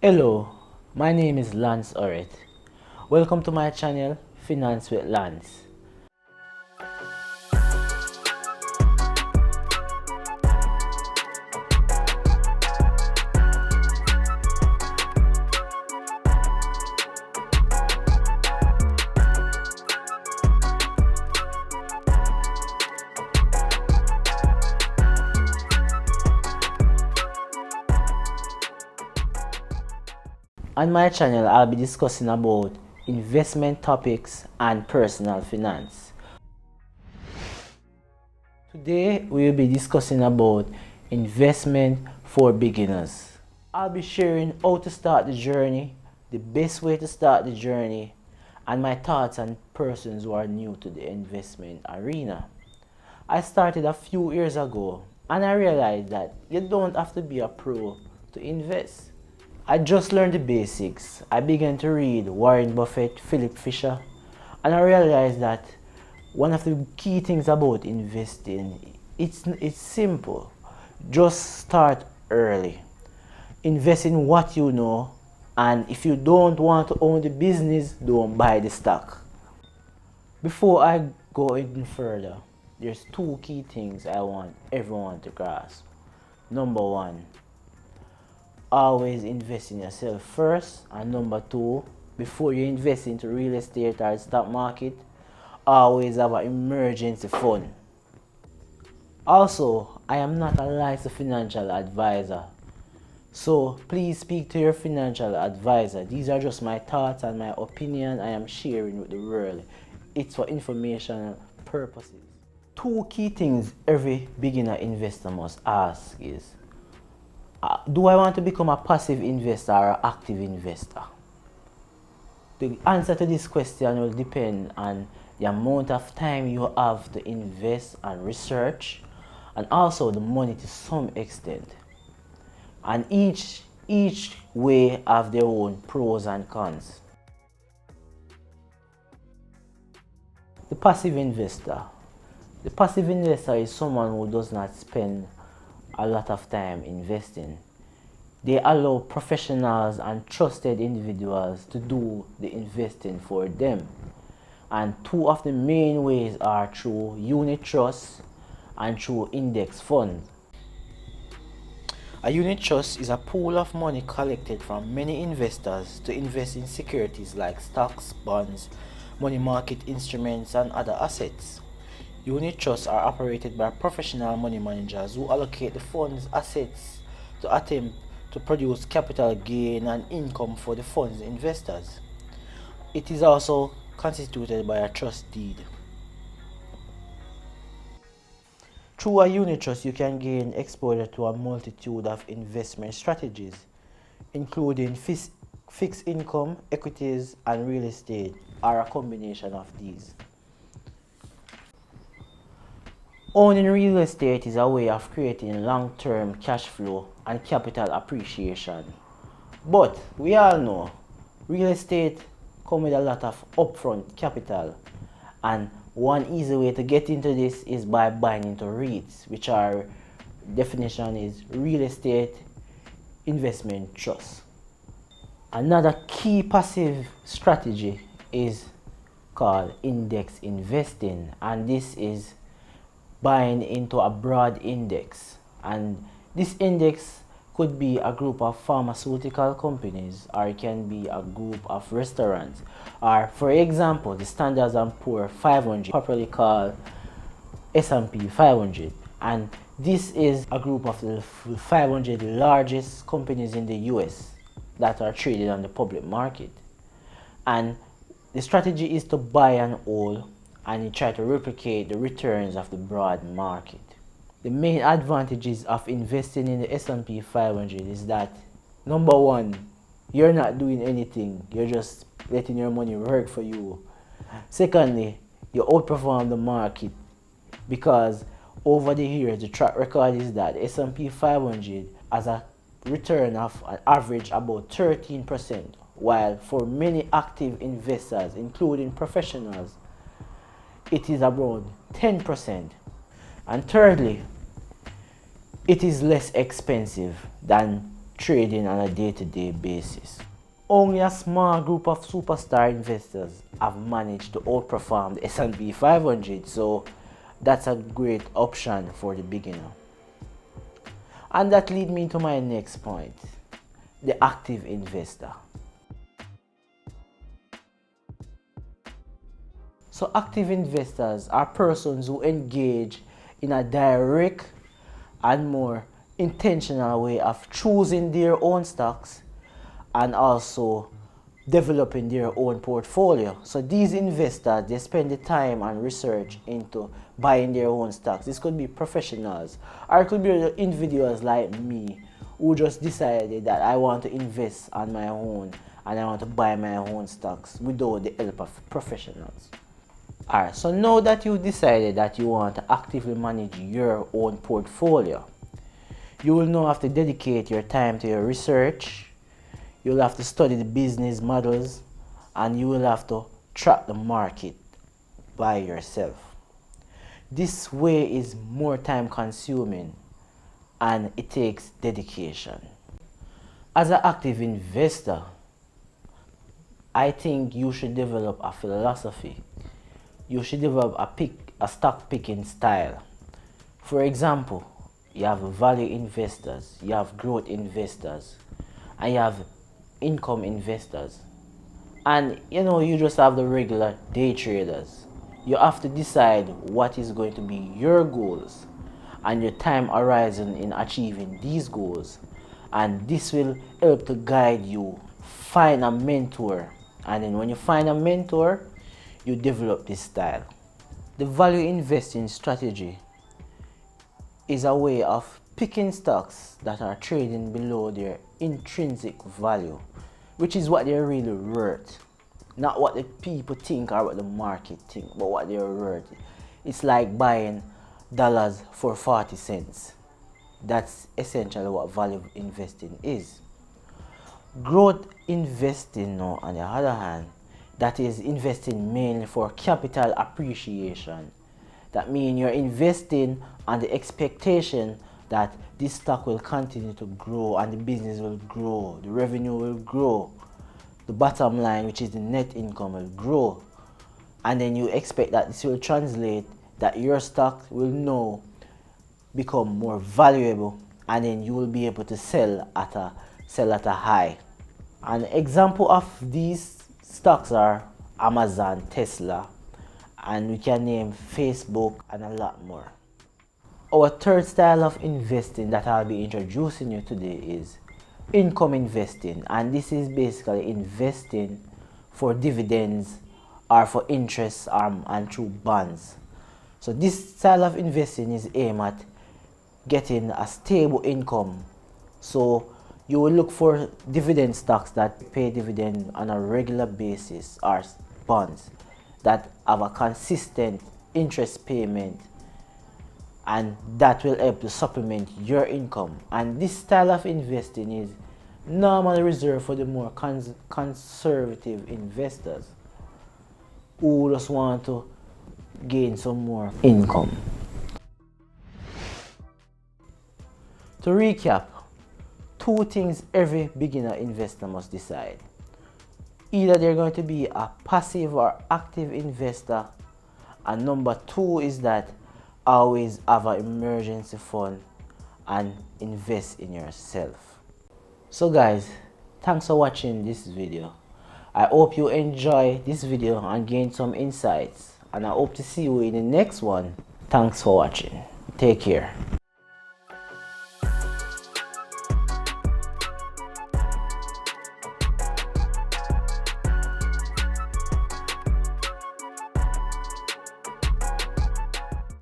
Hello, my name is Lance Oret. Welcome to my channel, Finance with Lance. On my channel, I'll be discussing about investment topics and personal finance. Today, we will be discussing about investment for beginners. I'll be sharing how to start the journey, the best way to start the journey, and my thoughts on persons who are new to the investment arena. I started a few years ago and I realized that you don't have to be a pro to invest. I just learned the basics. I began to read Warren Buffett, Philip Fisher, and I realized that one of the key things about investing, it's simple. Just start early. Invest in what you know, and if you don't want to own the business, don't buy the stock. Before I go any further, there's two key things I want everyone to grasp. Number one, always invest in yourself first, and number two, before you invest into real estate or stock market, always have an emergency fund. Also, I am not a licensed financial advisor, so please speak to your financial advisor. These are just my thoughts and my opinion I am sharing with the world. It's for informational purposes. Two key things every beginner investor must ask is, do I want to become a passive investor or an active investor? The answer to this question will depend on the amount of time you have to invest and research, and also the money to some extent. And each way have their own pros and cons. The passive investor. The passive investor is someone who does not spend a lot of time investing. They allow professionals and trusted individuals to do the investing for them. And two of the main ways are through unit trusts and through index funds. A unit trust is a pool of money collected from many investors to invest in securities like stocks, bonds, money market instruments, and other assets. Unit trusts are operated by professional money managers who allocate the fund's assets to attempt to produce capital gain and income for the fund's investors. It is also constituted by a trust deed. Through a unit trust, you can gain exposure to a multitude of investment strategies, including fixed income, equities, and real estate, or a combination of these. Owning real estate is a way of creating long-term cash flow and capital appreciation. But we all know real estate comes with a lot of upfront capital, and one easy way to get into this is by buying into REITs, which our definition is real estate investment trust. Another key passive strategy is called index investing, and this is buying into a broad index, and this index could be a group of pharmaceutical companies, or it can be a group of restaurants, or for example the Standard & Poor's 500, popularly called S&P 500, and this is a group of the 500 largest companies in the US that are traded on the public market. And the strategy is to buy and hold, and you try to replicate the returns of the broad market. The main advantages of investing in the S&P 500 is that, number one, you're not doing anything, you're just letting your money work for you. Secondly, you outperform the market because over the years the track record is that S&P 500 has a return of an average about 13%, while for many active investors, including professionals, it is around 10%. And thirdly, it is less expensive than trading on a day-to-day basis. Only a small group of superstar investors have managed to outperform the S&P 500, so that's a great option for the beginner. And that leads me to my next point, the active investor. So active investors are persons who engage in a direct and more intentional way of choosing their own stocks and also developing their own portfolio. So these investors, they spend the time and research into buying their own stocks. This could be professionals, or it could be individuals like me who just decided that I want to invest on my own and I want to buy my own stocks without the help of professionals. Alright, so now that you've decided that you want to actively manage your own portfolio, you will now have to dedicate your time to your research. You'll have to study the business models, and you will have to track the market by yourself. This way is more time consuming and it takes dedication. As an active investor, I think you should develop a philosophy. You should develop a stock picking style. For example, you have value investors, you have growth investors, and you have income investors. And you just have the regular day traders. You have to decide what is going to be your goals and your time horizon in achieving these goals. And this will help to guide you. Find a mentor, and then when you find a mentor, you develop this style. The value investing strategy is a way of picking stocks that are trading below their intrinsic value, which is what they're really worth. Not what the people think or what the market think, but what they're worth. It's like buying dollars for 40 cents. That's essentially what value investing is. Growth investing, now, on the other hand, that is investing mainly for capital appreciation. That means you're investing on the expectation that this stock will continue to grow and the business will grow, the revenue will grow, the bottom line, which is the net income, will grow. And then you expect that this will translate, that your stock will now become more valuable, and then you will be able to sell at a high. An example of these stocks are Amazon, Tesla, and we can name Facebook and a lot more. Our third style of investing that I'll be introducing you today is income investing, and this is basically investing for dividends or for interest and through bonds. So this style of investing is aimed at getting a stable income. So you will look for dividend stocks that pay dividend on a regular basis, or bonds that have a consistent interest payment, and that will help to supplement your income. And this style of investing is normally reserved for the more conservative investors who just want to gain some more income. To recap, two things every beginner investor must decide. Either they're going to be a passive or active investor, and number two is that always have an emergency fund and invest in yourself. So guys, thanks for watching this video. I hope you enjoy this video and gain some insights, and I hope to see you in the next one. Thanks for watching. Take care.